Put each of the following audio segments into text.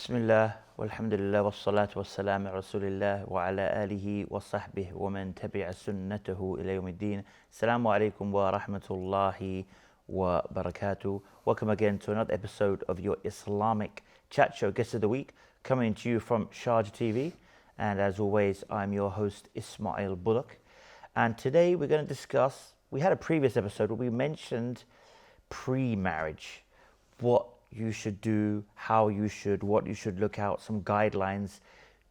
Bismillah, walhamdulillah, wassalatu wassalamu ala rasulillah wa ala alihi wa sahbihi wa man tabi'a sunnatahu ila yawmiddin. Assalamu alaikum wa rahmatullahi wa barakatuh. Welcome again to another episode of your Islamic chat show, Guest of the Week, coming to you from Sharjah TV. And as always, I'm your host, Ismail Bullock. And today we're going to discuss, we had a previous episode where we mentioned pre-marriage, what you should do, what you should look out, some guidelines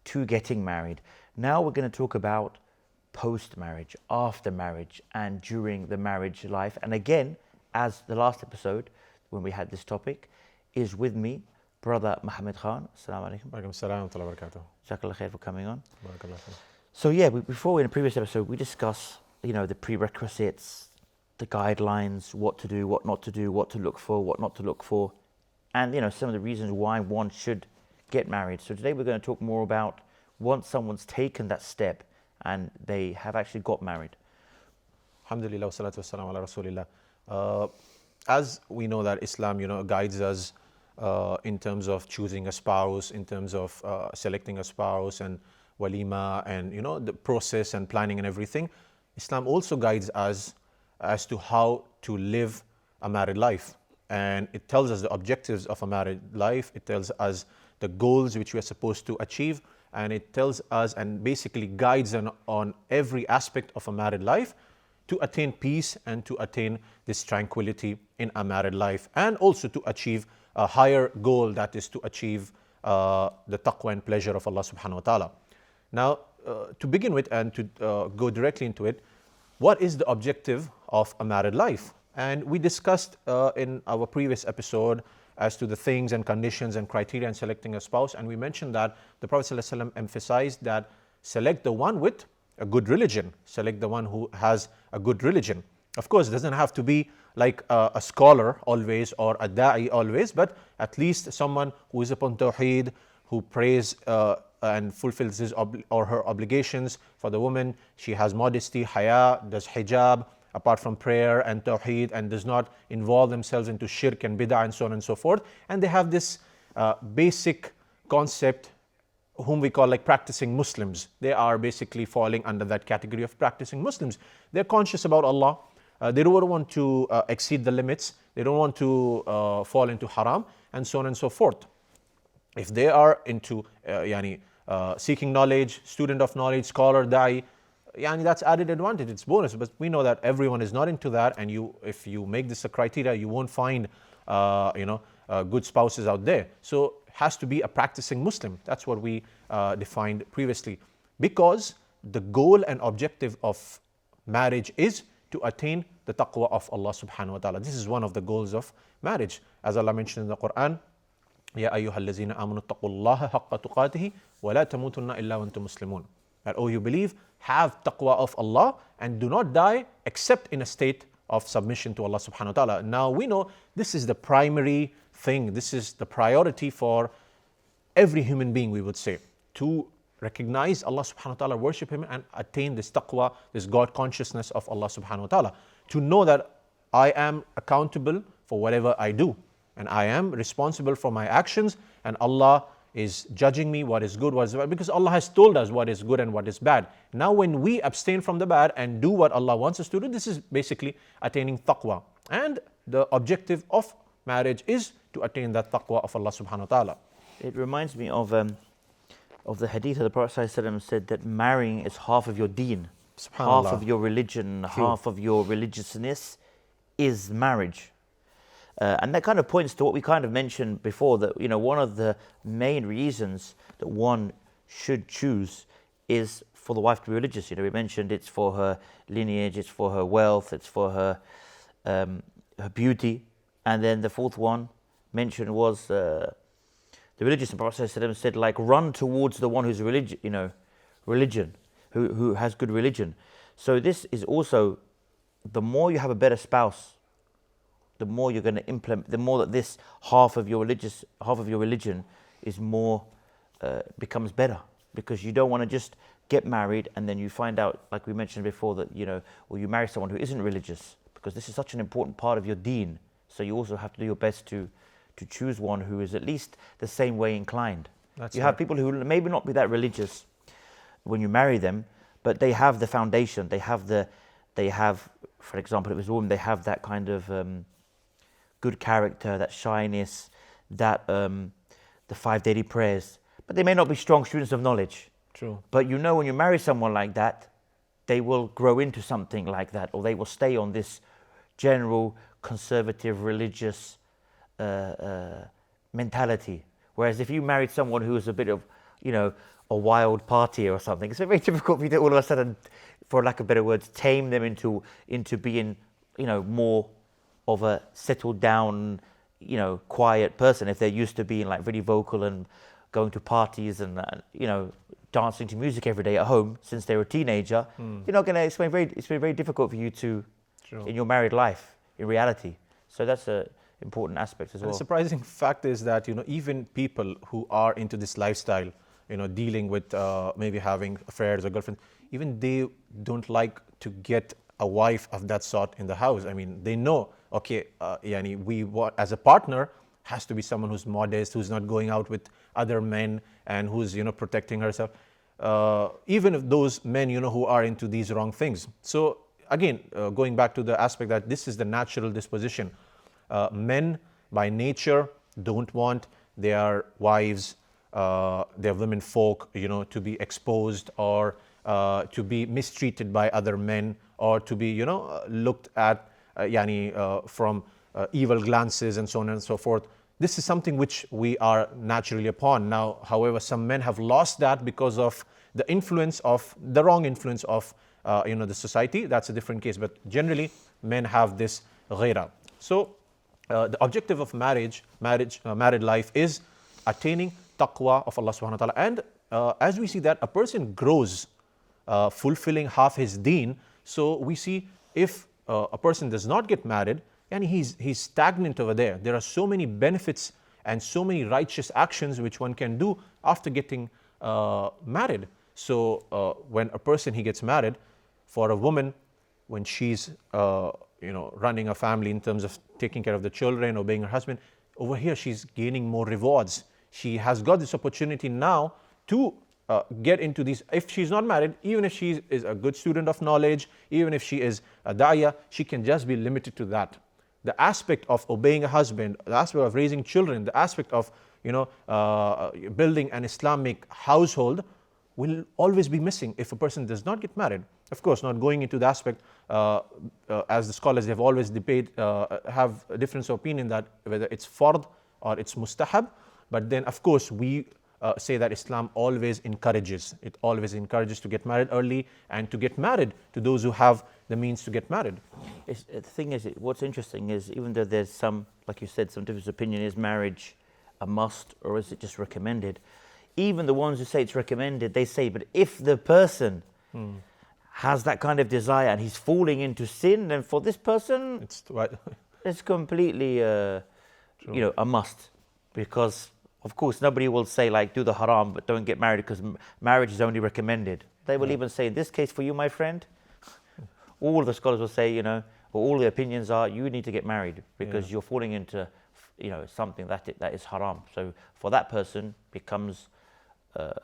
to getting married. Now we're going to talk about post-marriage, after marriage, and during the marriage life. And again, as the last episode, when we had this topic, is with me, brother Mohammed Khan. Assalamu alaikum. Wa alaikum assalam wa barakatuh. Jazakallah khair for coming on. Barakallah khair. So yeah, before in a previous episode, we discussed, the prerequisites, the guidelines, what to do, what not to do, what to look for, what not to look for, and some of the reasons why one should get married. So today we're going to talk more about once someone's taken that step and they have actually got married. Alhamdulillah, wassalatu wassalamu ala rasulillah. As we know that Islam, guides us in terms of choosing a spouse, in terms of selecting a spouse and walima and the process and planning and everything. Islam also guides us as to how to live a married life. And it tells us the objectives of a married life. It tells us the goals which we are supposed to achieve. And it tells us and basically guides on every aspect of a married life to attain peace and to attain this tranquility in a married life. And also to achieve a higher goal, that is to achieve the taqwa and pleasure of Allah subhanahu wa ta'ala. Now, to begin with and to go directly into it, what is the objective of a married life? And we discussed in our previous episode as to the things and conditions and criteria in selecting a spouse. And we mentioned that the Prophet ﷺ emphasized that select the one with a good religion. Select the one who has a good religion. Of course, it doesn't have to be like a scholar always or a da'i always, but at least someone who is upon tawheed, who prays and fulfills his or her obligations. For the woman, she has modesty, haya, does hijab, apart from prayer and tawheed, and does not involve themselves into shirk and bid'ah and so on and so forth. And they have this basic concept whom we call like practicing Muslims. They are basically falling under that category of practicing Muslims. They're conscious about Allah. They don't want to exceed the limits. They don't want to fall into haram and so on and so forth. If they are into seeking knowledge, student of knowledge, scholar, da'i, that's added advantage, it's bonus. But we know that everyone is not into that, and if you make this a criteria, you won't find good spouses out there. So it has to be a practicing Muslim. That's what we defined previously. Because the goal and objective of marriage is to attain the taqwa of Allah subhanahu wa ta'ala. This is one of the goals of marriage. As Allah mentioned in the Quran, Ya ayyuhallazina amanu taqullaha haqqa tuqatihi wa la tamutunna illa wa antum muslimun. That, oh, you believe, have taqwa of Allah and do not die except in a state of submission to Allah subhanahu wa ta'ala. Now we know this is the primary thing, this is the priority for every human being, we would say, to recognize Allah subhanahu wa ta'ala, worship Him and attain this taqwa, this God consciousness of Allah subhanahu wa ta'ala. To know that I am accountable for whatever I do and I am responsible for my actions, and Allah is judging me what is good, what is bad, because Allah has told us what is good and what is bad. Now when we abstain from the bad and do what Allah wants us to do, this is basically attaining taqwa. And the objective of marriage is to attain that taqwa of Allah subhanahu wa ta'ala. It reminds me of the hadith of the Prophet ﷺ said that marrying is half of your deen, half of your religion, half of your religiousness is marriage. And that kind of points to what we kind of mentioned before, that one of the main reasons that one should choose is for the wife to be religious. We mentioned it's for her lineage, it's for her wealth, it's for her beauty, and then the fourth one mentioned was the religious. And Prophet ﷺ said, like, run towards the one who's religion, who has good religion. So this is also, the more you have a better spouse, the more you're going to implement, the more that this half of your religion is more becomes better, because you don't want to just get married and then you find out, like we mentioned before, that you marry someone who isn't religious, because this is such an important part of your deen. So you also have to do your best to to choose one who is at least the same way inclined. That's You right. have people who maybe not be that religious when you marry them, but they have the foundation. They have, for example, if it's a woman, they have that kind of good character, that shyness, that the 5 daily prayers. But they may not be strong students of knowledge. True. But you know, when you marry someone like that, they will grow into something like that, or they will stay on this general conservative religious mentality. Whereas if you married someone who is a bit of, a wild partier or something, it's very difficult for you to all of a sudden, for lack of better words, tame them into being, more of a settled down, quiet person if they're used to being like really vocal and going to parties and, dancing to music every day at home since they were a teenager. You're not going to, it's been very difficult for you to, True. in your married life, in reality. So that's an important aspect as And well. the surprising fact is that, even people who are into this lifestyle, dealing with maybe having affairs or girlfriends, even they don't like to get a wife of that sort in the house. I mean, they know, okay, we want, as a partner, has to be someone who's modest, who's not going out with other men, and who's, protecting herself. Even if those men, who are into these wrong things. So again, going back to the aspect that this is the natural disposition. Men by nature don't want their wives, their women folk, to be exposed or to be mistreated by other men, or to be, looked at from evil glances and so on and so forth. This is something which we are naturally upon. Now, however, some men have lost that because of the wrong influence of the society. That's a different case. But generally, men have this ghaira. So the objective of married life is attaining taqwa of Allah subhanahu wa ta'ala. And as we see that a person grows, fulfilling half his deen, so we see if a person does not get married, and he's stagnant over there. There are so many benefits and so many righteous actions which one can do after getting married. So when a person he gets married, for a woman, when she's running a family in terms of taking care of the children, obeying her husband, over here she's gaining more rewards. She has got this opportunity now to get into these. If she's not married, even if she is a good student of knowledge, even if she is a da'iyah, she can just be limited to that. The aspect of obeying a husband, the aspect of raising children, the aspect of building an Islamic household will always be missing if a person does not get married. Of course, not going into the aspect, as the scholars have always have a difference of opinion that whether it's fard or it's mustahab. But then, of course, we say that Islam always encourages. It always encourages to get married early and to get married to those who have the means to get married. The thing is, what's interesting is, even though there's some, like you said, some different opinion, is marriage a must or is it just recommended? Even the ones who say it's recommended, they say, but if the person has that kind of desire and he's falling into sin, then for this person, it's completely, a must. Because, of course, nobody will say, like, do the haram, but don't get married because marriage is only recommended. They will even say, in this case, for you, my friend, all the scholars will say, or all the opinions are, you need to get married because you're falling into, something that is haram. So for that person, becomes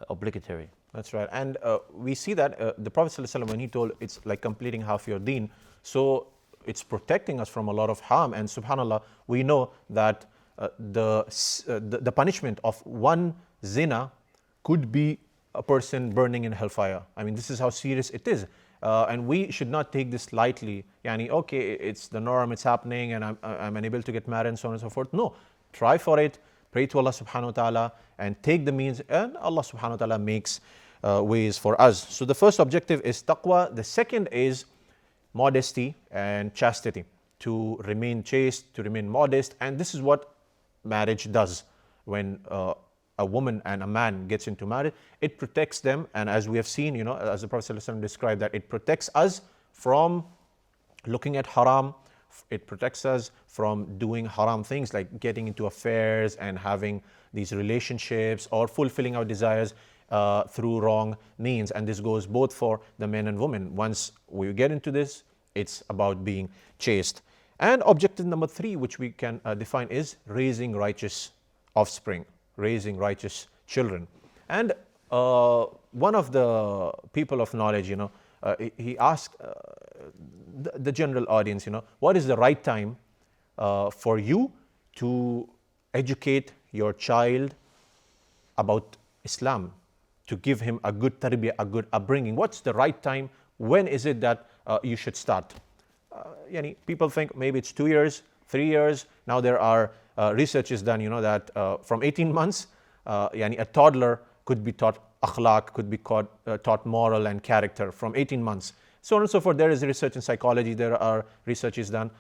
obligatory. That's right. And we see that the Prophet ﷺ, when he told it's like completing half your deen, so it's protecting us from a lot of harm. And subhanAllah, we know that the punishment of one zina could be a person burning in hellfire. I mean, this is how serious it is. And we should not take this lightly. Okay, it's the norm, it's happening, and I'm unable to get married and so on and so forth. No, try for it, pray to Allah subhanahu wa ta'ala, and take the means, and Allah subhanahu wa ta'ala makes ways for us. So the first objective is taqwa. The second is modesty and chastity, to remain chaste, to remain modest. And this is what marriage does. When a woman and a man gets into marriage, it protects them. And as we have seen, as the Prophet ﷺ described, that it protects us from looking at haram. It protects us from doing haram things like getting into affairs and having these relationships or fulfilling our desires through wrong means. And this goes both for the men and women. Once we get into this, it's about being chaste. And objective number 3, which we can define, is raising righteous offspring, raising righteous children. And one of the people of knowledge, he asked the general audience, what is the right time for you to educate your child about Islam, to give him a good tarbiyah, a good upbringing? What's the right time? When is it that you should start? People think maybe it's 2 years, 3 years. Now there are research is done, that from 18 months, a toddler could be taught akhlaq, could be taught moral and character from 18 months. So on and so forth. There is research in psychology, there are researches done.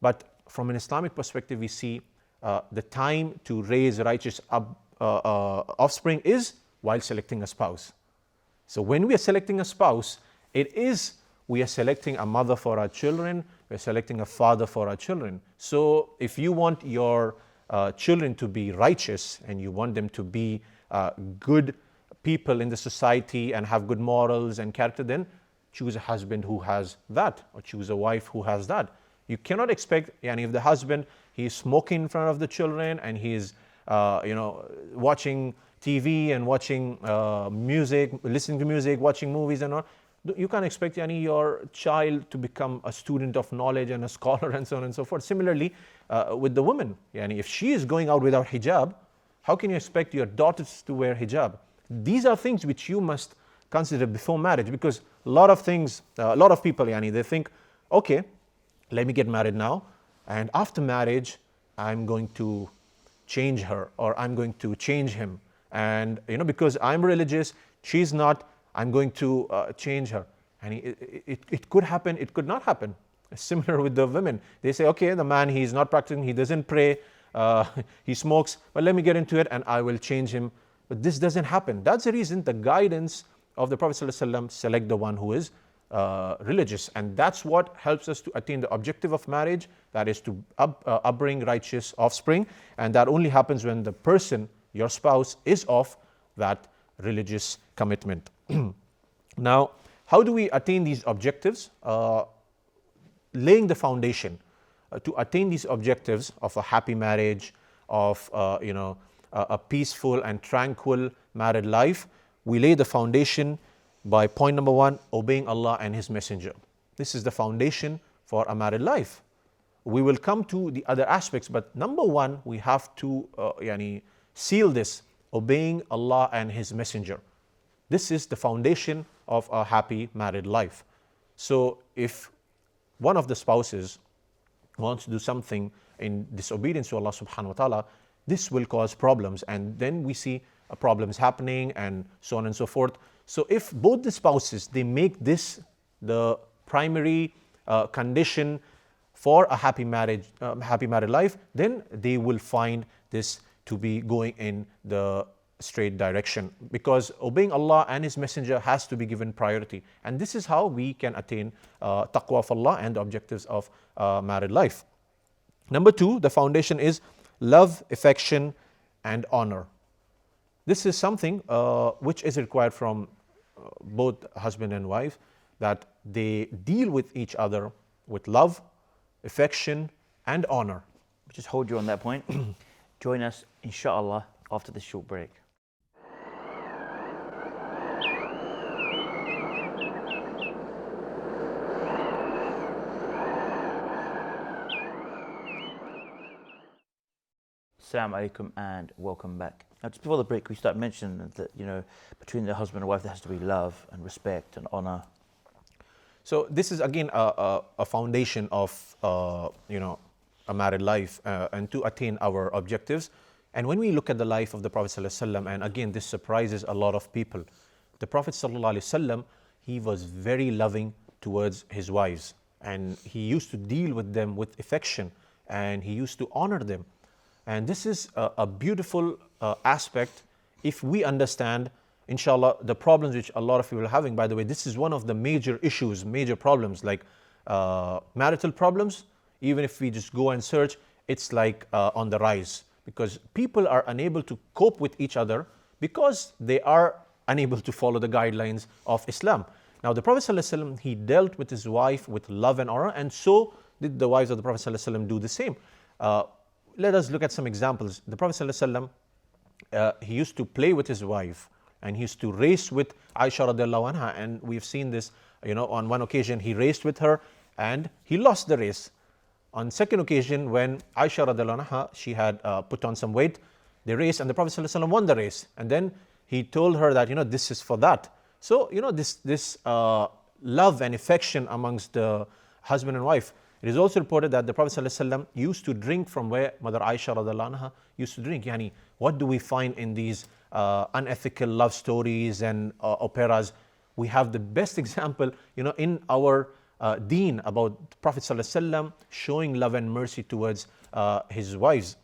But from an Islamic perspective, we see the time to raise righteous offspring is while selecting a spouse. So when we are selecting a spouse, we are selecting a mother for our children, we are selecting a father for our children. So if you want your children to be righteous and you want them to be good people in the society and have good morals and character, then choose a husband who has that, or choose a wife who has that. You cannot expect, if the husband, he's smoking in front of the children and he's watching TV and watching music, listening to music, watching movies and all, you can't expect your child to become a student of knowledge and a scholar and so on and so forth. Similarly, with the woman, if she is going out without hijab, how can you expect your daughters to wear hijab? These are things which you must consider before marriage, because a lot of people, they think, okay, let me get married now, and after marriage, I'm going to change her or I'm going to change him. And because I'm religious, she's not, I'm going to change her. And it could happen, it could not happen. Similar with the women. They say, okay, the man, he's not practicing, he doesn't pray, he smokes, but let me get into it and I will change him. But this doesn't happen. That's the reason the guidance of the Prophet ﷺ, select the one who is religious. And that's what helps us to attain the objective of marriage, that is to upbring righteous offspring. And that only happens when the person, your spouse, is of that religious commitment. Now, how do we attain these objectives? Laying the foundation to attain these objectives of a happy marriage, of a peaceful and tranquil married life. We lay the foundation by point number 1, obeying Allah and His Messenger. This is the foundation for a married life. We will come to the other aspects, but number 1, we have to seal this, obeying Allah and His Messenger. This is the foundation of a happy married life. So if one of the spouses wants to do something in disobedience to Allah subhanahu wa ta'ala, this will cause problems, and then we see problems happening and so on and so forth. So if both the spouses, they make this the primary condition for a happy married life, then they will find this to be going in the straight direction, because obeying Allah and His Messenger has to be given priority. And this is how we can attain taqwa of Allah and the objectives of married life. Number 2, the foundation is love, affection, and honor. This is something which is required from both husband and wife, that they deal with each other with love, affection, and honor. Just hold you on that point. Join us, inshallah, after this short break. Assalamu alaikum and welcome back. Now, just before the break, we started mentioning that, between the husband and wife, there has to be love and respect and honor. So this is again a foundation of, a married life and to attain our objectives. And when we look at the life of the Prophet ﷺ, and again, this surprises a lot of people. The Prophet ﷺ, he was very loving towards his wives, and he used to deal with them with affection, and he used to honor them. And this is a beautiful aspect if we understand, inshallah, the problems which a lot of people are having. By the way, this is one of the major issues, major problems, like marital problems. Even if we just go and search, it's like on the rise, because people are unable to cope with each other because they are unable to follow the guidelines of Islam. Now, the Prophet ﷺ, he dealt with his wife with love and honor, and so did the wives of the Prophet ﷺ do the same? Let us look at some examples. The Prophet ﷺ, he used to play with his wife, and he used to race with Aisha radiallahu anha, and we've seen this, on one occasion he raced with her and he lost the race. On second occasion, when Aisha radiallahu anha, she had put on some weight, they raced and the Prophet ﷺ won the race, and then he told her that, this is for that. So, this love and affection amongst the husband and wife. It is also reported that the Prophet ﷺ used to drink from where Mother Aisha radiallahu anha used to drink. Yani, what do we find in these unethical love stories and operas? We have the best example, in our deen about Prophet ﷺ showing love and mercy towards his wives.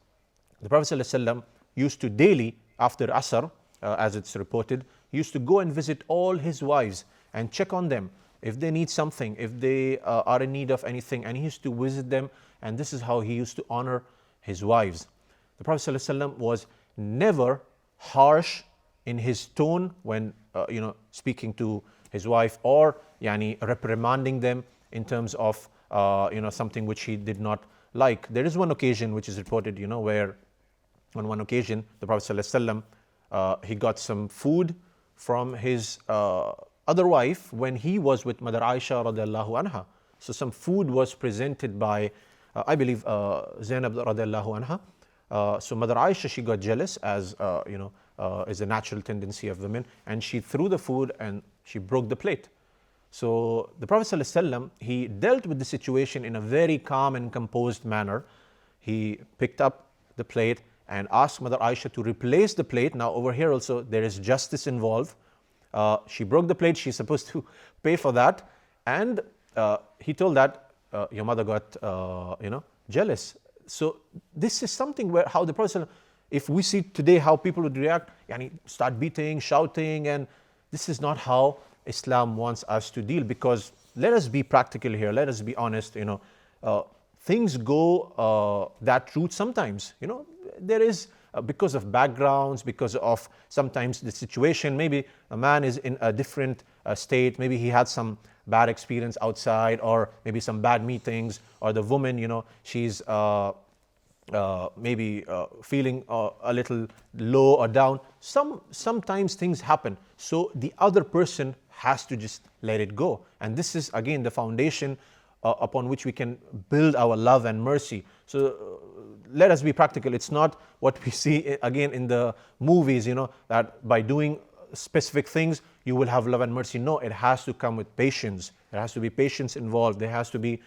The Prophet ﷺ used to daily, after Asr, as it's reported, he used to go and visit all his wives and check on them if they need something, if they are in need of anything, and he used to visit them, and this is how he used to honor his wives. The Prophet ﷺ was never harsh in his tone when speaking to his wife, or reprimanding them in terms of something which he did not like. There is one occasion which is reported, where on one occasion the Prophet ﷺ he got some food from his other wife when he was with Mother Aisha radiallahu anha. So some food was presented by, I believe, Zainab radiallahu anha. So Mother Aisha, she got jealous, as is a natural tendency of women, and she threw the food and she broke the plate. So the Prophet ﷺ, he dealt with the situation in a very calm and composed manner. He picked up the plate and asked Mother Aisha to replace the plate. Now over here also there is justice involved. She broke the plate, she's supposed to pay for that, and he told that your mother got jealous. So this is something where how the Prophet, if we see today how people would react, start beating, shouting, and this is not how Islam wants us to deal, because let us be practical here, let us be honest, things go that route sometimes. There is because of backgrounds, because of sometimes the situation, maybe a man is in a different state, maybe he had some bad experience outside, or maybe some bad meetings, or the woman, she's maybe feeling a little low or down. Sometimes things happen, so the other person has to just let it go, and this is again the foundation upon which we can build our love and mercy. So let us be practical. It's not what we see again in the movies, that by doing specific things you will have love and mercy. No, it has to come with patience. There has to be patience involved. There has to be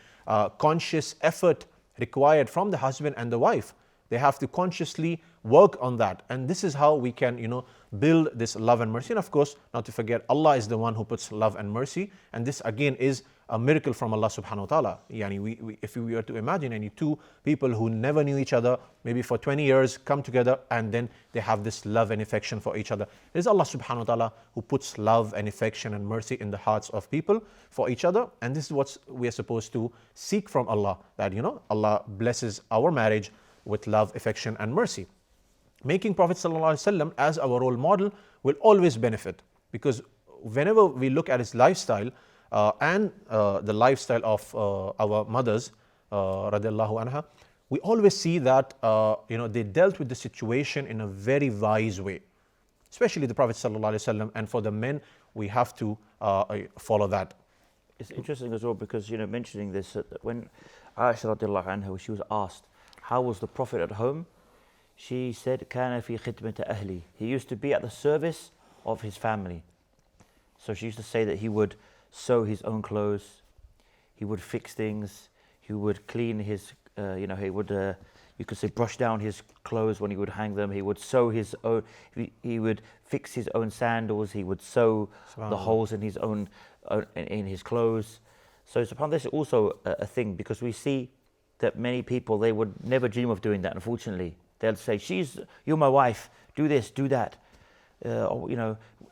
conscious effort required from the husband and the wife. They have to consciously work on that, and this is how we can build this love and mercy. And of course, not to forget, Allah is the one who puts love and mercy, and this again is a miracle from Allah subhanahu wa ta'ala. If we were to imagine any two people who never knew each other, maybe for 20 years, come together and then they have this love and affection for each other. It is Allah subhanahu wa ta'ala who puts love and affection and mercy in the hearts of people for each other, and this is what we are supposed to seek from Allah, that Allah blesses our marriage with love, affection and mercy. Making Prophet ﷺ as our role model will always benefit, because whenever we look at his lifestyle and the lifestyle of our mothers radiallahu anha, we always see that they dealt with the situation in a very wise way, especially the Prophet ﷺ, and for the men we have to follow that. It's interesting as well, because mentioning this, that when Aisha radiallahu anha, she was asked how was the Prophet at home, she said, "Kana fi khidmati ahli." He used to be at the service of his family. So she used to say that he would sew his own clothes, he would fix things, he would clean his, he would, you could say, brush down his clothes when he would hang them. He would sew his own, he would fix his own sandals, he would sew the holes in his own, in his clothes. So upon this also a thing, because we see that many people, they would never dream of doing that, unfortunately. They'll say, you're my wife, do this, do that.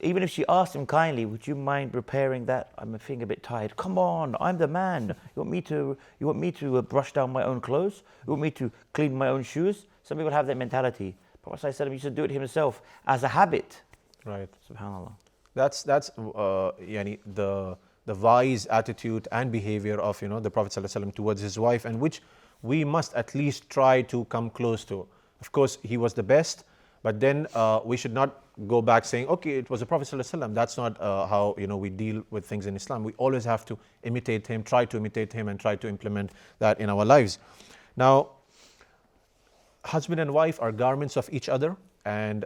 Even if she asked him kindly, would you mind repairing that? I'm feeling a bit tired. Come on, I'm the man. You want me to brush down my own clothes? You want me to clean my own shoes? Some people have that mentality. Prophet ﷺ used to do it himself as a habit. Right. Subhanallah. That's the the wise attitude and behavior of the Prophet ﷺ towards his wife, and which we must at least try to come close to. Of course, he was the best, but then we should not go back saying, okay, it was the Prophet ﷺ. That's not how we deal with things in Islam. We always have to imitate him, try to imitate him, and try to implement that in our lives. Now, husband and wife are garments of each other, and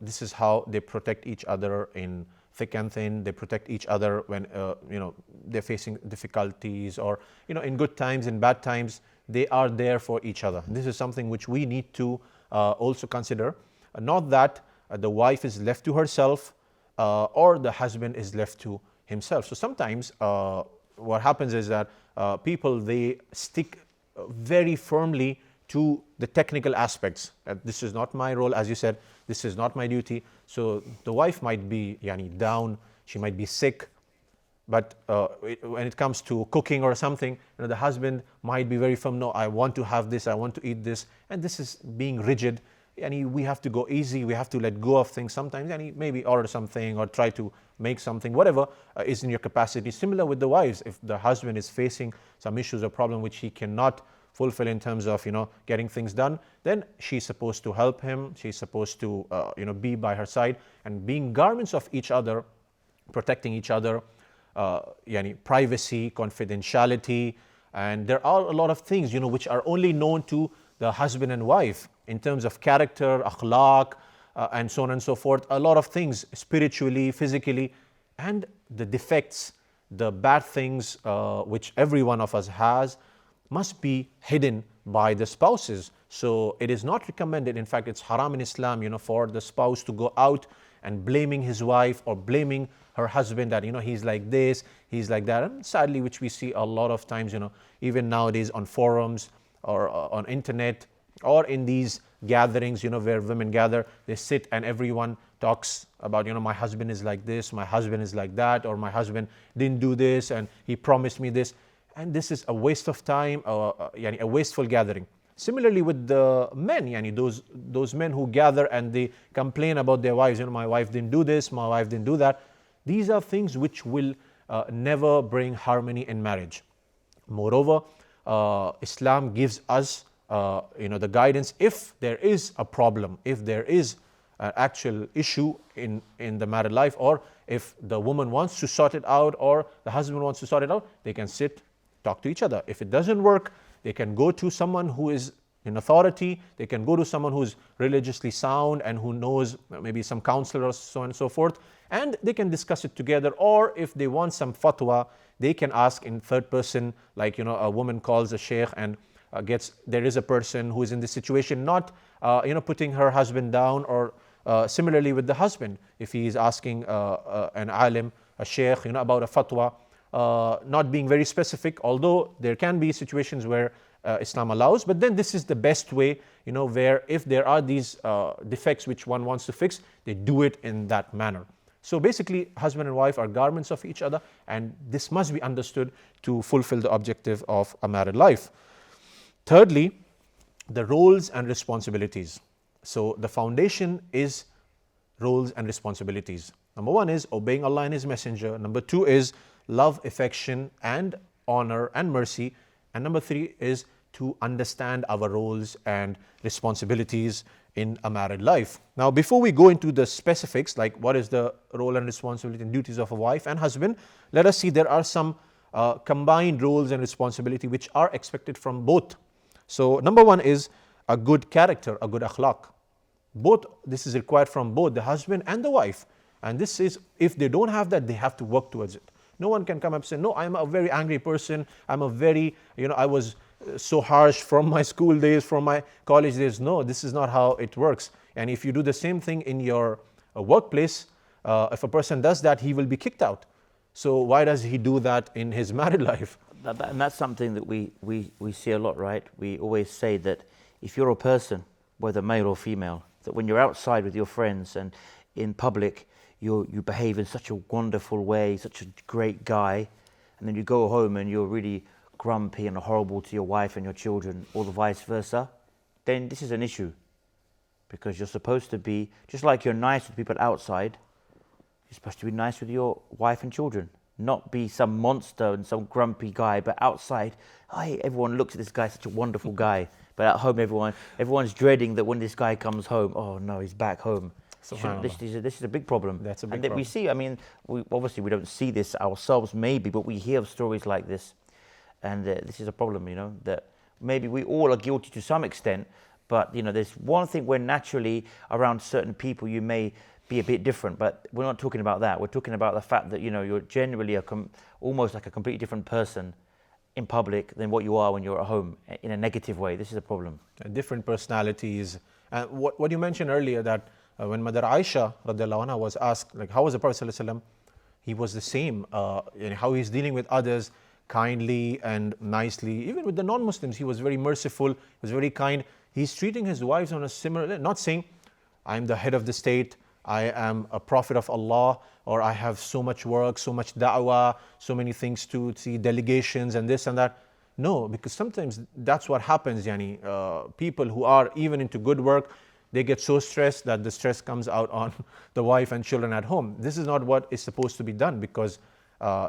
this is how they protect each other in thick and thin. They protect each other when they're facing difficulties, or in good times, in bad times. They are there for each other. This is something which we need to also consider. Not that the wife is left to herself or the husband is left to himself. So sometimes what happens is that people, they stick very firmly to the technical aspects. This is not my role, as you said, this is not my duty. So the wife might be down, she might be sick, but when it comes to cooking or something, the husband might be very firm. No, I want to have this, I want to eat this, and this is being rigid. And we have to go easy, we have to let go of things sometimes, and maybe order something or try to make something, whatever is in your capacity. Similar with the wives, if the husband is facing some issues or problem which he cannot fulfill in terms of getting things done, then she's supposed to help him, she's supposed to be by her side, and being garments of each other, protecting each other, privacy, confidentiality, and there are a lot of things which are only known to the husband and wife in terms of character, akhlaq, and so on and so forth. A lot of things spiritually, physically, and the defects, the bad things which every one of us has, must be hidden by the spouses. So it is not recommended, in fact it's haram in Islam, for the spouse to go out and blaming his wife or blaming her husband that he's like this, he's like that. And sadly, which we see a lot of times, even nowadays on forums or on internet or in these gatherings, where women gather, they sit and everyone talks about, my husband is like this, my husband is like that, or my husband didn't do this and he promised me this. And this is a waste of time, a wasteful gathering. Similarly with the men, those men who gather and they complain about their wives, my wife didn't do this, my wife didn't do that. These are things which will never bring harmony in marriage. Moreover, Islam gives us the guidance if there is a problem, if there is an actual issue in the married life, or if the woman wants to sort it out or the husband wants to sort it out, they can sit, talk to each other. If it doesn't work, they can go to someone who is in authority, they can go to someone who's religiously sound and who knows maybe some counselor or so on and so forth, and they can discuss it together. Or if they want some fatwa, they can ask in third person, like a woman calls a sheikh and there is a person who is in this situation, not putting her husband down, or similarly with the husband, if he is asking an alim, a sheikh, about a fatwa, not being very specific, although there can be situations where Islam allows, but then this is the best way, where if there are these defects which one wants to fix, they do it in that manner. So basically, husband and wife are garments of each other, and this must be understood to fulfill the objective of a married life. Thirdly, the roles and responsibilities. So the foundation is roles and responsibilities. Number one is obeying Allah and His Messenger. Number two is love, affection, and honor and mercy. And number three is to understand our roles and responsibilities in a married life. Now, before we go into the specifics, like what is the role and responsibility and duties of a wife and husband, let us see there are some combined roles and responsibility which are expected from both. So number one is a good character, a good akhlaq. This is required from both the husband and the wife. And this is, if they don't have that, they have to work towards it. No one can come up and say, no, I'm a very angry person, I was so harsh from my school days, from my college days. No, this is not how it works. And if you do the same thing in your workplace, if a person does that, he will be kicked out. So why does he do that in his married life? And that's something that we see a lot, right? We always say that if you're a person, whether male or female, that when you're outside with your friends and in public, you behave in such a wonderful way, such a great guy, and then you go home and you're really grumpy and horrible to your wife and your children, or the vice versa, then this is an issue. Because you're supposed to be, just like you're nice with people outside, you're supposed to be nice with your wife and children. not be some monster and some grumpy guy, but outside, hey, everyone looks at this guy, such a wonderful guy. But at home, everyone's dreading that when this guy comes home, oh no, he's back home. This is a big problem. That's a big and that problem. we see, I mean, obviously we don't see this ourselves maybe, but we hear of stories like this. And this is a problem, you know, that maybe we all are guilty to some extent, but, you know, there's one thing where naturally around certain people you may be a bit different, but we're not talking about that. We're talking about the fact that, you know, you're generally almost like a completely different person in public than what you are when you're at home in a negative way. This is a problem. Different personalities. And what you mentioned earlier, that when Mother Aisha radiallahu anha was asked, like, how was the Prophet ﷺ? He was the same, how he's dealing with others kindly and nicely. Even with the non-Muslims, he was very merciful, he was very kind. He's treating his wives on a similar, not saying, I'm the head of the state, I am a prophet of Allah, or I have so much work, so much da'wah, so many things to see, delegations and this and that. No, because sometimes that's what happens, people who are even into good work, they get so stressed that the stress comes out on the wife and children at home. This is not what is supposed to be done, because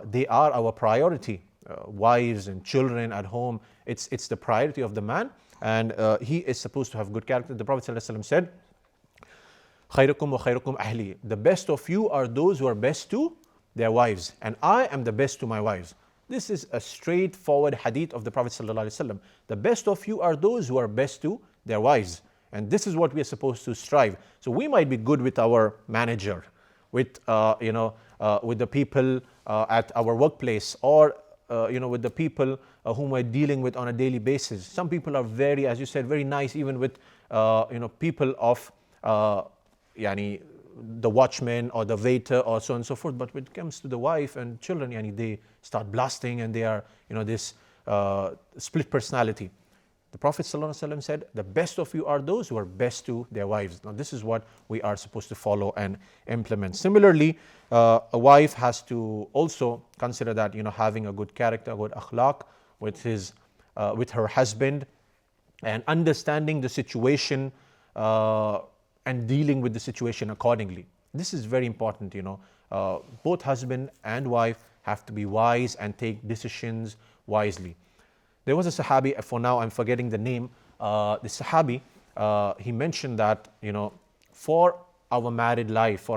they are our priority. Wives and children at home, it's the priority of the man, and he is supposed to have good character. The Prophet ﷺ said, خيركم وخيركم أهلي. The best of you are those who are best to their wives, and I am the best to my wives. This is a straightforward hadith of the Prophet ﷺ. The best of you are those who are best to their wives, and this is what we are supposed to strive. So we might be good with our manager, with with the people at our workplace, or with the people whom we're dealing with on a daily basis. Some people are very, as you said, very nice, even with people of the watchman or the waiter or so on and so forth. But when it comes to the wife and children, they start blasting, and they are this split personality. The Prophet ﷺ said, the best of you are those who are best to their wives. Now this is what we are supposed to follow and implement. Similarly, a wife has to also consider that having a good character, a good akhlaq with her husband, and understanding the situation and dealing with the situation accordingly. This is very important. Both husband and wife have to be wise and take decisions wisely. There was a Sahabi, for now I'm forgetting the name, the Sahabi, he mentioned that, for our married life,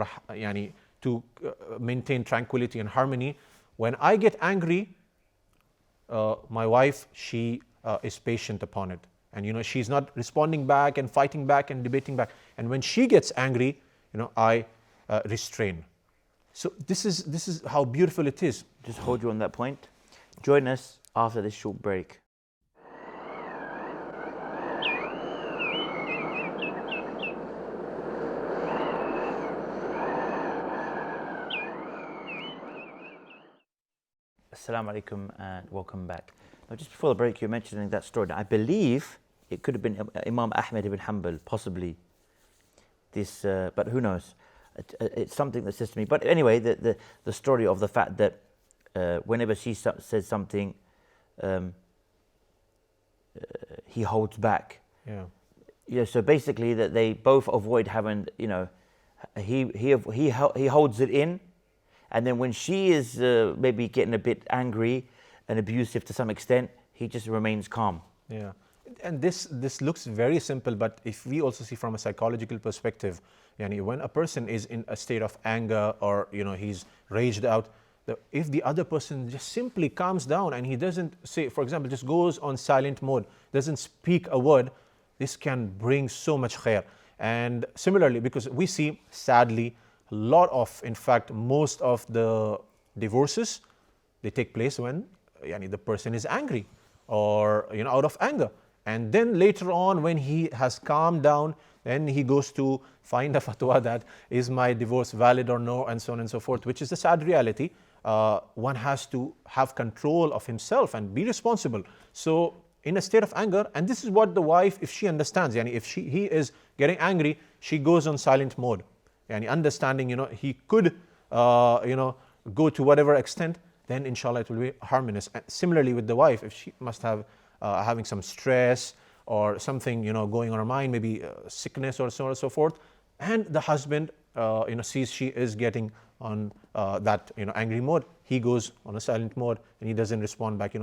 to maintain tranquility and harmony, when I get angry, my wife, she is patient upon it. And she's not responding back and fighting back and debating back. And when she gets angry, I restrain. So this is how beautiful it is. Just hold you on that point. Join us after this short break. Assalamu alaikum and welcome back. Now, just before the break, you were mentioning that story. Now, I believe it could have been Imam Ahmed ibn Hanbal, possibly. This, but who knows? It's something that says to me. But anyway, the story of the fact that whenever she says something, he holds back. Yeah. So basically, that they both avoid having. He holds it in. And then when she is maybe getting a bit angry and abusive to some extent, he just remains calm. Yeah, and this looks very simple, but if we also see from a psychological perspective, when a person is in a state of anger, or he's raged out, if the other person just simply calms down and he doesn't say, for example, just goes on silent mode, doesn't speak a word, this can bring so much khair. And similarly, because we see, sadly, in fact, most of the divorces, they take place when the person is angry, or out of anger. And then later on, when he has calmed down, then he goes to find a fatwa that is my divorce valid or no, and so on and so forth, which is the sad reality. One has to have control of himself and be responsible. So in a state of anger, and this is what the wife, if she understands, if he is getting angry, she goes on silent mode. And understanding, he could, go to whatever extent, then inshallah it will be harmonious. And similarly with the wife, if she must have having some stress or something, going on her mind, maybe sickness or so on and so forth, and the husband sees she is getting on that angry mode, he goes on a silent mode and he doesn't respond back.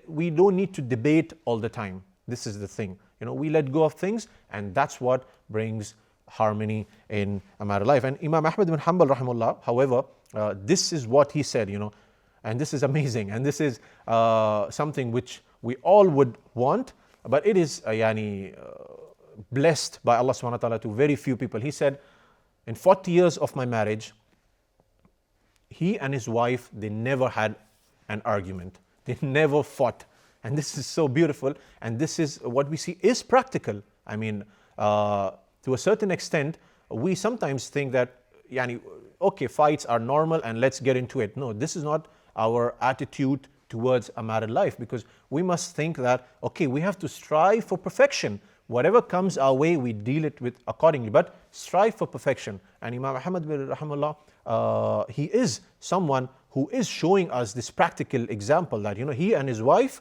We don't need to debate all the time. This is the thing. We let go of things, and that's what brings harmony in a married life. And Imam Ahmad bin Hanbal rahimahullah, however, this is what he said, and this is amazing, and this is something which we all would want, but it is blessed by Allah subhanahu wa ta'ala to very few people. He said, in 40 years of my marriage, he and his wife, they never had an argument. They never fought. And this is so beautiful. And this is what we see is practical. I mean, to a certain extent, we sometimes think that, okay, fights are normal and let's get into it. No, this is not our attitude towards a married life, because we must think that, okay, we have to strive for perfection. Whatever comes our way, we deal it with accordingly, but strive for perfection. And Imam Muhammad bin rahimahullah, he is someone who is showing us this practical example that, he and his wife,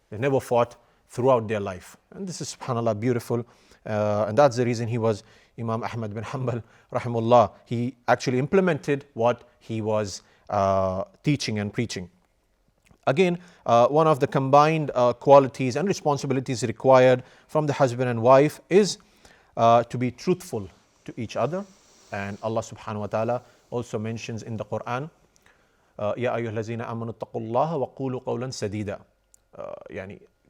they never fought throughout their life. And this is, subhanAllah, beautiful. And that's the reason he was Imam Ahmad bin Hanbal, rahimahullah. He actually implemented what he was teaching and preaching. Again, one of the combined qualities and responsibilities required from the husband and wife is to be truthful to each other. And Allah subhanahu wa ta'ala also mentions in the Quran, Ya ayyuhallazina amanu taqullaha wa qulu qawlan sadida.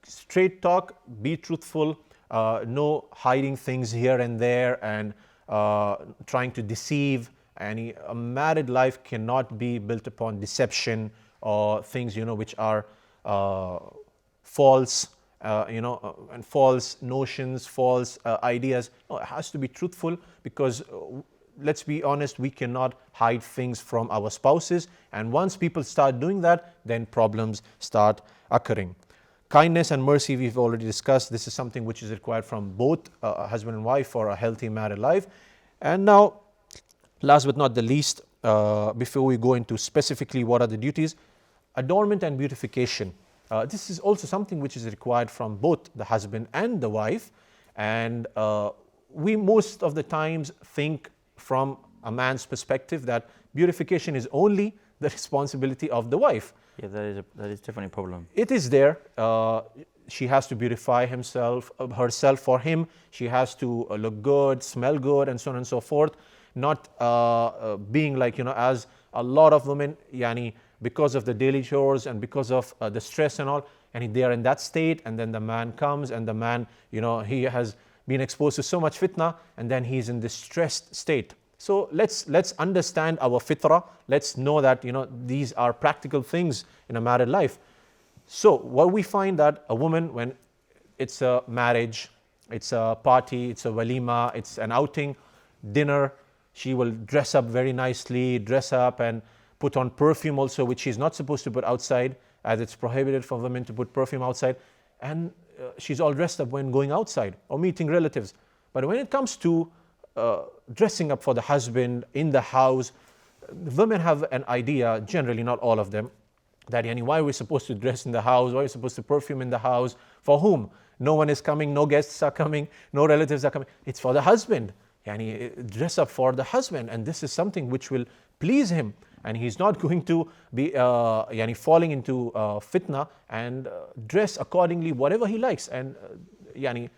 Straight talk, be truthful, no hiding things here and there and trying to deceive. A married life cannot be built upon deception or things which are false, and false notions, false ideas. No, it has to be truthful, because let's be honest, we cannot hide things from our spouses, and once people start doing that, then problems start occurring. Kindness and mercy, we've already discussed. This is something which is required from both husband and wife for a healthy married life. And now, last but not the least, before we go into specifically what are the duties, adornment and beautification. This is also something which is required from both the husband and the wife. And we most of the times think from a man's perspective that beautification is only the responsibility of the wife. Yeah, that is definitely a problem. It is there. She has to beautify herself for him. She has to look good, smell good, and so on and so forth. Not being like, as a lot of women, because of the daily chores and because of the stress and all, and they are in that state, and then the man comes, and the man, he has been exposed to so much fitna, and then he's in this stressed state. So let's understand our fitrah. Let's know that these are practical things in a married life. So what we find that a woman, when it's a marriage, it's a party, it's a walima, it's an outing, dinner, she will dress up very nicely, dress up and put on perfume also, which she's not supposed to put outside, as it's prohibited for women to put perfume outside. And she's all dressed up when going outside or meeting relatives. But when it comes to dressing up for the husband in the house, women have an idea, generally not all of them, that why are we supposed to dress in the house? Why are we supposed to perfume in the house? For whom? No one is coming, no guests are coming, no relatives are coming. It's for the husband. Dress up for the husband, and this is something which will please him, and he's not going to be falling into fitna, and dress accordingly whatever he likes. And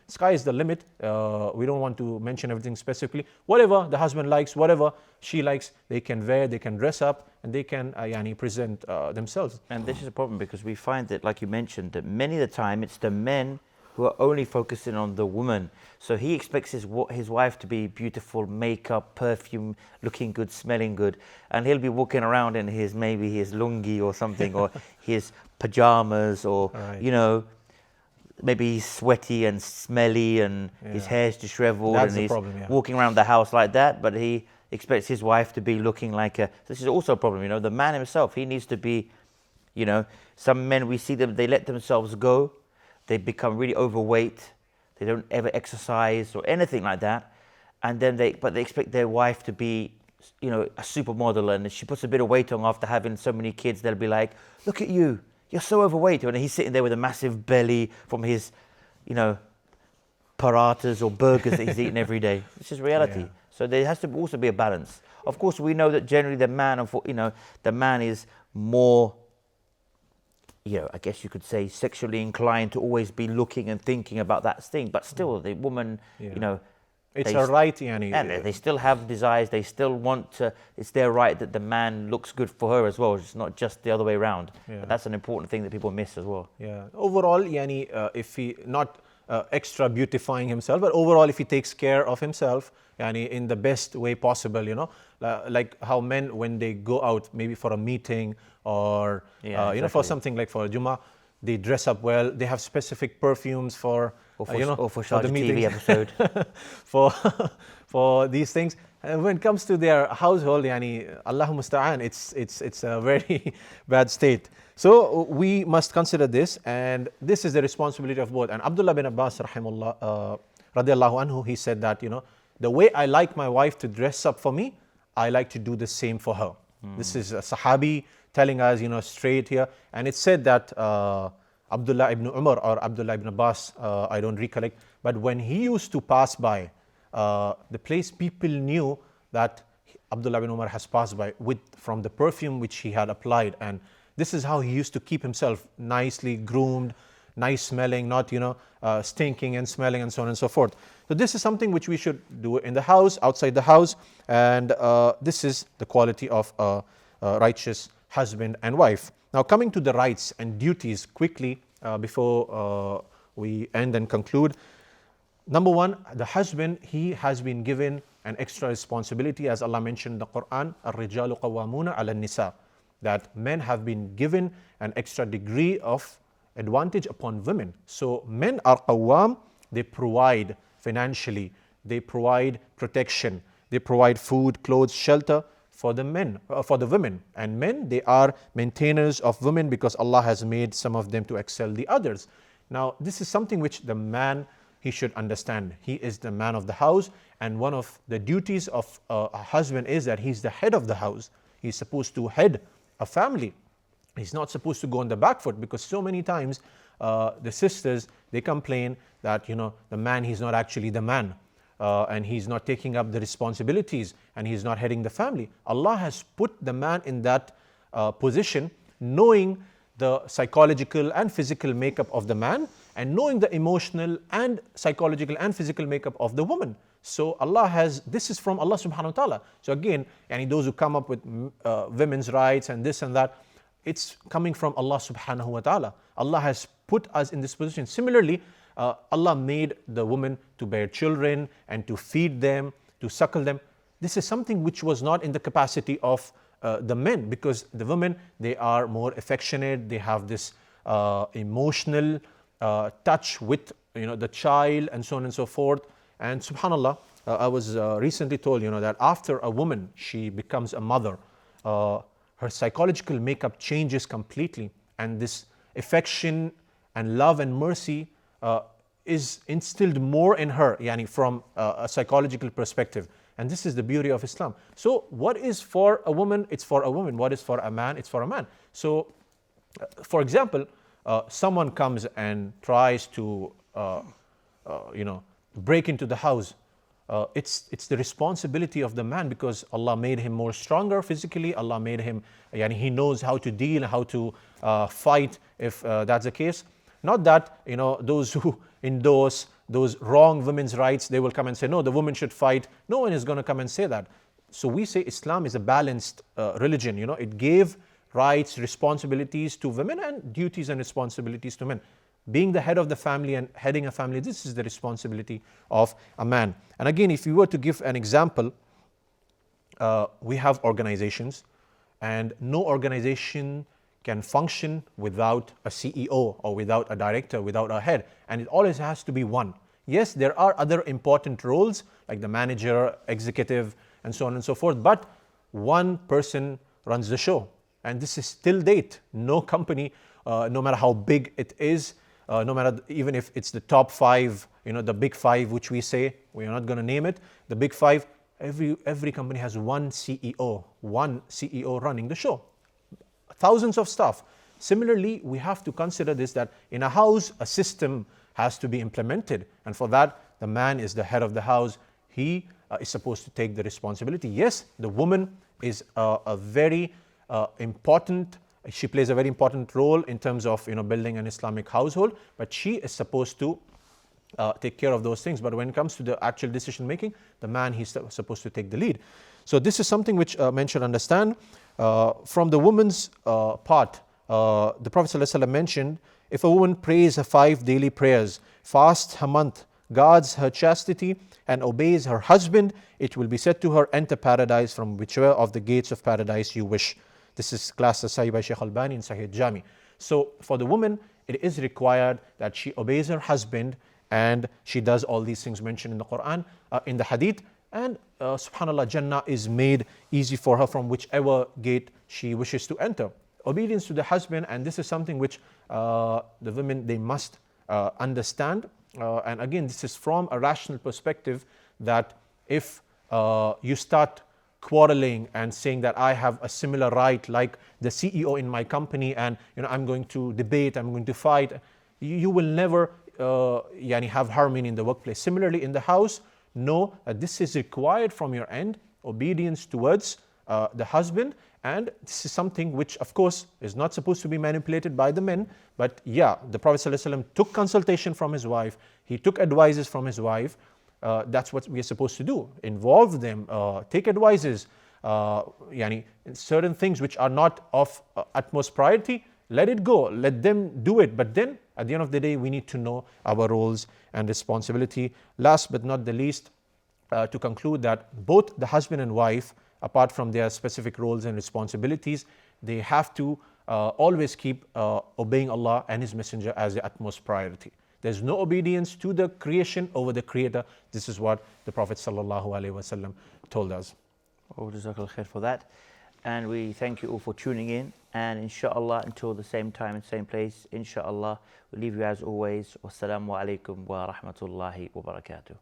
sky is the limit. We don't want to mention everything specifically. Whatever the husband likes, whatever she likes, they can wear, they can dress up, and they can present themselves. And this is a problem, because we find that, like you mentioned, that many of the time it's the men who are only focusing on the woman. So he expects his wife to be beautiful, makeup, perfume, looking good, smelling good, and he'll be walking around in maybe his lungi or something, or his pajamas, or right. Maybe he's sweaty and smelly, and his hair's disheveled, That's and he's problem, walking around the house like that, but he expects his wife to be looking like this is also a problem. The man himself, he needs to be, some men, we see them, they let themselves go, they become really overweight, they don't ever exercise or anything like that, and then they expect their wife to be, a supermodel, and if she puts a bit of weight on after having so many kids, they'll be like, look at you, you're so overweight, and he's sitting there with a massive belly from his, parathas or burgers that he's eating every day. This is reality. Yeah. So there has to also be a balance. Of course, we know that generally the man, the man is more, I guess you could say, sexually inclined to always be looking and thinking about that thing. But still, the woman, it's a right, yani. And they still have desires. They still want to. It's their right that the man looks good for her as well. It's not just the other way around. But that's an important thing that people miss as well. Yeah. Overall, yani, if he not extra beautifying himself, but overall, if he takes care of himself, yani, in the best way possible, like how men, when they go out, maybe for a meeting or exactly. for something like for a Jummah, they dress up well. They have specific perfumes for or for Sharjah the TV episode for these things. And when it comes to their household, yani, Allahu musta'an, it's a very bad state. So we must consider this, and this is the responsibility of both. And Abdullah bin Abbas radiallahu anhu, he said that, the way I like my wife to dress up for me, I like to do the same for her. This is a Sahabi telling us, straight here. And it said that Abdullah ibn Umar or Abdullah ibn Abbas, I don't recollect, but when he used to pass by the place, people knew that Abdullah ibn Umar has passed by from the perfume which he had applied. And this is how he used to keep himself nicely groomed, nice smelling, not stinking and smelling and so on and so forth. So this is something which we should do in the house, outside the house, and this is the quality of a righteous husband and wife. Now coming to the rights and duties quickly before we end and conclude. Number one, the husband, he has been given an extra responsibility, as Allah mentioned in the Quran, الرِّجَالُ قَوَّامُونَ عَلَى النِّسَاءِ, that men have been given an extra degree of advantage upon women. So men are qawwam, they provide financially, they provide protection, they provide food, clothes, shelter for the men, for the women. And men, they are maintainers of women because Allah has made some of them to excel the others. Now, this is something which the man, he should understand. He is the man of the house, and one of the duties of a husband is that he's the head of the house. He's supposed to head a family. He's not supposed to go on the back foot, because so many times the sisters, they complain that the man, he's not actually the man, and he's not taking up the responsibilities, and he's not heading the family. Allah has put the man in that position, knowing the psychological and physical makeup of the man, and knowing the emotional and psychological and physical makeup of the woman. So Allah has, this is from Allah subhanahu wa ta'ala. So again, those who come up with women's rights and this and that, it's coming from Allah subhanahu wa ta'ala. Allah has put us in this position. Similarly, Allah made the woman to bear children and to feed them, to suckle them. This is something which was not in the capacity of the men, because the women, they are more affectionate, they have this emotional touch with the child and so on and so forth. And subhanallah, I was recently told that after a woman, she becomes a mother, her psychological makeup changes completely, and this affection and love and mercy is instilled more in her, from a psychological perspective. And this is the beauty of Islam. So what is for a woman, it's for a woman. What is for a man, it's for a man. So for example, someone comes and tries to break into the house. It's the responsibility of the man, because Allah made him more stronger physically. Allah made him, he knows how to deal, how to fight if that's the case. Not that those who endorse those wrong women's rights, they will come and say, no, the woman should fight. No one is going to come and say that. So we say Islam is a balanced religion. It gave rights, responsibilities to women, and duties and responsibilities to men. Being the head of the family and heading a family, this is the responsibility of a man. And again, if you were to give an example, we have organizations, and no organization can function without a CEO or without a director, without a head. And it always has to be one. Yes, there are other important roles like the manager, executive, and so on and so forth, but one person runs the show. And this is till date. No company, no matter how big it is, no matter even if it's the top five, the big five, which we say, we are not going to name it, the big five, every company has one CEO running the show. Thousands of staff. Similarly, we have to consider this, that in a house, a system has to be implemented. And for that, the man is the head of the house. He is supposed to take the responsibility. Yes, the woman is a very important, she plays a very important role in terms of building an Islamic household, but she is supposed to take care of those things. But when it comes to the actual decision making, the man, he's supposed to take the lead. So this is something which men should understand. From the woman's part, the Prophet ﷺ mentioned, if a woman prays her 5 daily prayers, fasts her month, guards her chastity, and obeys her husband, it will be said to her, enter paradise from whichever of the gates of paradise you wish. This is classed as Sahih by Shaykh Albani in Sahih Jami. So for the woman, it is required that she obeys her husband and she does all these things mentioned in the Quran, in the Hadith, and subhanAllah, Jannah is made easy for her from whichever gate she wishes to enter. Obedience to the husband, and this is something which the women, they must understand. And again, this is from a rational perspective, that if you start quarreling and saying that I have a similar right like the CEO in my company, and I'm going to debate, I'm going to fight, you will never have harmony in the workplace. Similarly, in the house, know that this is required from your end, obedience towards the husband. And this is something which, of course, is not supposed to be manipulated by the men. But yeah, the Prophet ﷺ took consultation from his wife. He took advices from his wife. That's what we are supposed to do. Involve them, take advices. Certain things which are not of utmost priority, let it go. Let them do it. But then, at the end of the day, we need to know our roles and responsibility. Last but not the least, to conclude that both the husband and wife, apart from their specific roles and responsibilities, they have to always keep obeying Allah and His Messenger as the utmost priority. There's no obedience to the creation over the Creator. This is what the Prophet ﷺ told us. Oh, Jazakallah khair for that. And we thank you all for tuning in. And inshallah, until the same time and same place, inshallah, we leave you as always. Wassalamu alaikum wa rahmatullahi wa barakatuh.